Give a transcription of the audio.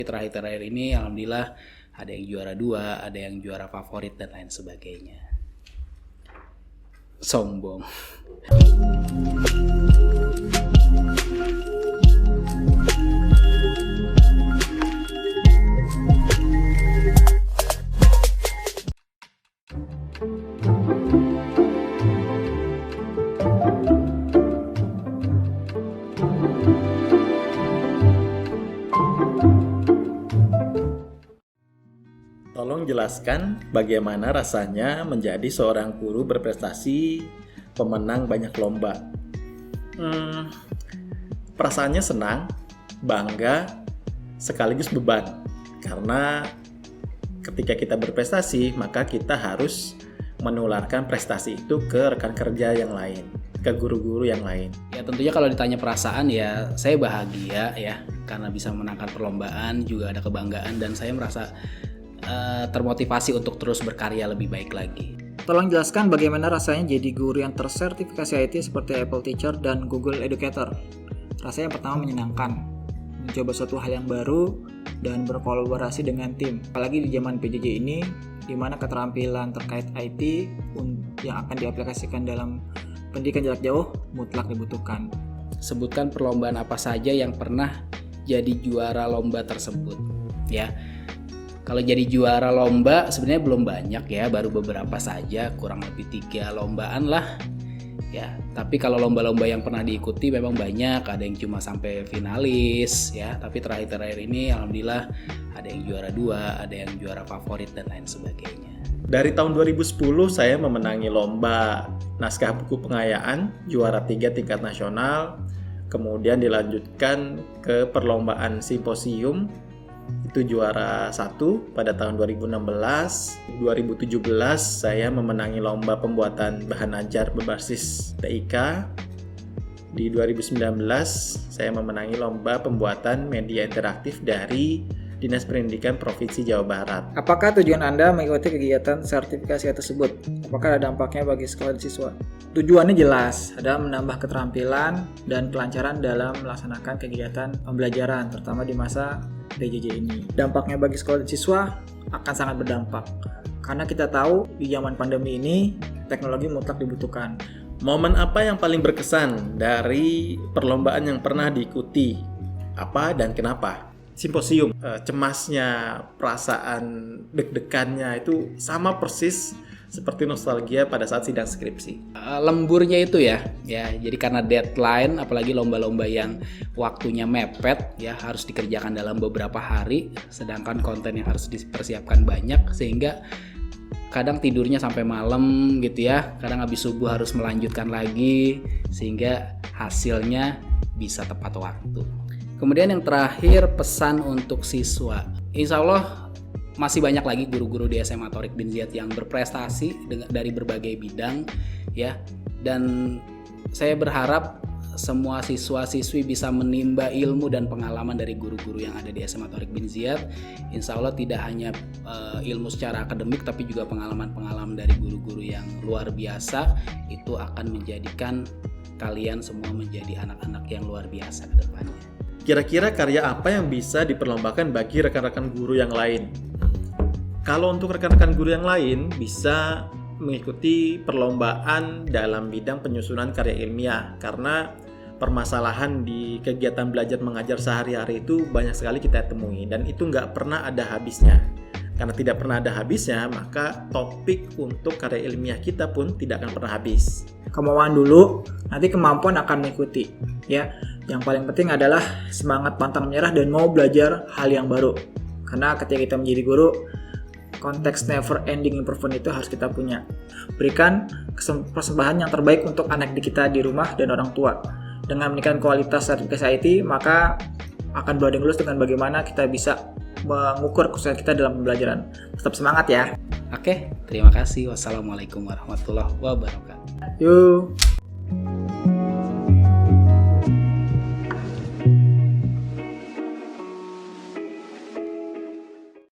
Terakhir-terakhir ini alhamdulillah ada yang juara 2, ada yang juara favorit dan lain sebagainya. Sombong. Tolong jelaskan bagaimana rasanya menjadi seorang guru berprestasi, pemenang banyak lomba. Perasaannya senang, bangga, sekaligus beban. Karena ketika kita berprestasi, maka kita harus menularkan prestasi itu ke rekan kerja yang lain, ke guru-guru yang lain. Ya tentunya kalau ditanya perasaan ya saya bahagia ya karena bisa memenangkan perlombaan, juga ada kebanggaan dan saya merasa termotivasi untuk terus berkarya lebih baik lagi. Tolong jelaskan bagaimana rasanya jadi guru yang tersertifikasi IT seperti Apple Teacher dan Google Educator. Rasanya yang pertama menyenangkan, mencoba suatu hal yang baru dan berkolaborasi dengan tim. Apalagi di zaman PJJ ini, di mana keterampilan terkait IT yang akan diaplikasikan dalam pendidikan jarak jauh mutlak dibutuhkan. Sebutkan perlombaan apa saja yang pernah jadi juara lomba tersebut, ya. Kalau jadi juara lomba sebenarnya belum banyak ya, baru beberapa saja, kurang lebih 3 lombaan lah ya. Tapi kalau lomba-lomba yang pernah diikuti memang banyak, ada yang cuma sampai finalis ya. Tapi terakhir-terakhir ini alhamdulillah ada yang juara 2, ada yang juara favorit dan lain sebagainya. Dari tahun 2010 saya memenangi lomba naskah buku pengayaan, juara 3 tingkat nasional. Kemudian dilanjutkan ke perlombaan simposium, itu juara 1 pada tahun 2016. 2017 saya memenangi lomba pembuatan bahan ajar berbasis TIK. Di 2019 saya memenangi lomba pembuatan media interaktif dari Dinas Pendidikan Provinsi Jawa Barat. Apakah tujuan Anda mengikuti kegiatan sertifikasi tersebut? Apakah ada dampaknya bagi sekolah dan siswa? Tujuannya jelas, adalah menambah keterampilan dan kelancaran dalam melaksanakan kegiatan pembelajaran, terutama di masa PJJ ini. Dampaknya bagi sekolah dan siswa akan sangat berdampak, karena kita tahu di zaman pandemi ini teknologi mutlak dibutuhkan. Momen apa yang paling berkesan dari perlombaan yang pernah diikuti? Apa dan kenapa? Simposium, cemasnya, perasaan deg-degannya itu sama persis seperti nostalgia pada saat sidang skripsi. Lemburnya itu ya, jadi karena deadline, apalagi lomba-lomba yang waktunya mepet ya, harus dikerjakan dalam beberapa hari, sedangkan konten yang harus dipersiapkan banyak, sehingga kadang tidurnya sampai malam gitu ya, kadang habis subuh harus melanjutkan lagi, sehingga hasilnya bisa tepat waktu. Kemudian yang terakhir, pesan untuk siswa. Insya Allah masih banyak lagi guru-guru di SMA Thorik bin Ziyad yang berprestasi dari berbagai bidang ya, dan saya berharap semua siswa-siswi bisa menimba ilmu dan pengalaman dari guru-guru yang ada di SMA Thorik bin Ziyad. Insya Allah tidak hanya ilmu secara akademik, tapi juga pengalaman-pengalaman dari guru-guru yang luar biasa. Itu akan menjadikan kalian semua menjadi anak-anak yang luar biasa ke depannya. Kira-kira karya apa yang bisa diperlombakan bagi rekan-rekan guru yang lain? Kalau untuk rekan-rekan guru yang lain bisa mengikuti perlombaan dalam bidang penyusunan karya ilmiah, karena permasalahan di kegiatan belajar mengajar sehari-hari itu banyak sekali kita temui dan itu nggak pernah ada habisnya. Karena tidak pernah ada habisnya, maka topik untuk karya ilmiah kita pun tidak akan pernah habis. Kemauan dulu, nanti kemampuan akan mengikuti ya. Yang paling penting adalah semangat pantang menyerah dan mau belajar hal yang baru. Karena ketika kita menjadi guru, konteks never ending improvement itu harus kita punya. Berikan persembahan yang terbaik untuk anak kita di rumah dan orang tua. Dengan meningkatkan kualitas sertifikasi IT, maka akan berbanding lurus dengan bagaimana kita bisa mengukur kesuksesan kita dalam pembelajaran. Tetap semangat ya. Oke, terima kasih. Wassalamualaikum warahmatullahi wabarakatuh. Yuk.